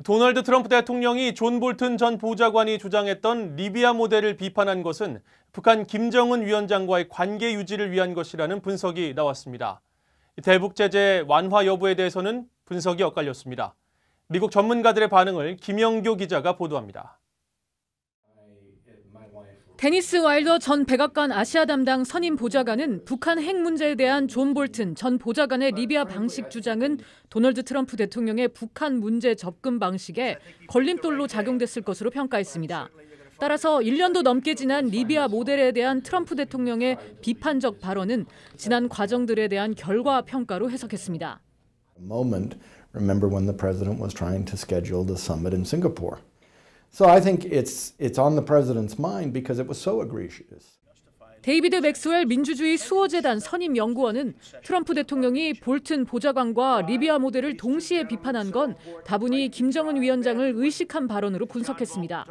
도널드 트럼프 대통령이 존 볼튼 전 보좌관이 주장했던 리비아 모델을 비판한 것은 북한 김정은 위원장과의 관계 유지를 위한 것이라는 분석이 나왔습니다. 대북 제재 완화 여부에 대해서는 분석이 엇갈렸습니다. 미국 전문가들의 반응을 김영교 기자가 보도합니다. 데니스 와일더 전 백악관 아시아 담당 선임 보좌관은 북한 핵 문제에 대한 존 볼튼 전 보좌관의 리비아 방식 주장은 도널드 트럼프 대통령의 북한 문제 접근 방식에 걸림돌로 작용됐을 것으로 평가했습니다. 따라서 1년도 넘게 지난 리비아 모델에 대한 트럼프 대통령의 비판적 발언은 지난 과정들에 대한 결과 평가로 해석했습니다. Remember when the president was trying to schedule the summit in Singapore. So I think it's on the president's mind because it was so egregious. 데이비드 맥스웰 민주주의 수호재단 선임 연구원은 트럼프 대통령이 볼튼 보좌관과 리비아 모델을 동시에 비판한 건 다분히 김정은 위원장을 의식한 발언으로 분석했습니다.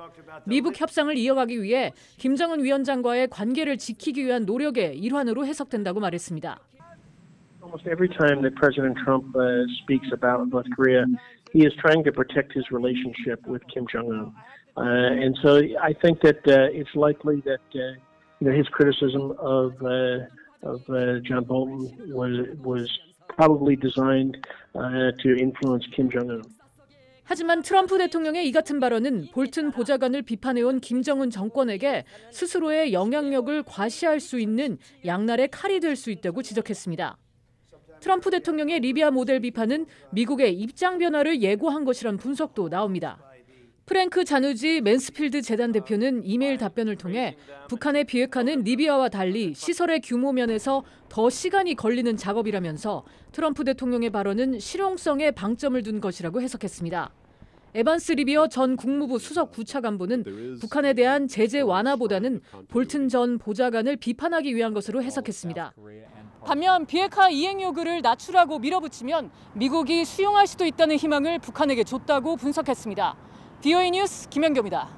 미북 협상을 이어가기 위해 김정은 위원장과의 관계를 지키기 위한 노력의 일환으로 해석된다고 말했습니다. Almost every time that President Trump speaks about North Korea, he is trying to protect his relationship with Kim Jong-un. And so I think that it's likely that his criticism of John Bolton was probably designed to influence Kim Jong-un. 하지만 트럼프 대통령의 이 같은 발언은 볼튼 보좌관을 비판해온 김정은 정권에게 스스로의 영향력을 과시할 수 있는 양날의 칼이 될 수 있다고 지적했습니다. 트럼프 대통령의 리비아 모델 비판은 미국의 입장 변화를 예고한 것이란 분석도 나옵니다. 프랭크 자누지 맨스필드 재단 대표는 이메일 답변을 통해 북한의 비핵화는 리비아와 달리 시설의 규모 면에서 더 시간이 걸리는 작업이라면서 트럼프 대통령의 발언은 실용성에 방점을 둔 것이라고 해석했습니다. 에반스 리비어 전 국무부 수석 구차관보는 북한에 대한 제재 완화보다는 볼튼 전 보좌관을 비판하기 위한 것으로 해석했습니다. 반면 비핵화 이행 요구를 낮추라고 밀어붙이면 미국이 수용할 수도 있다는 희망을 북한에게 줬다고 분석했습니다. VOA 뉴스 김연경입니다.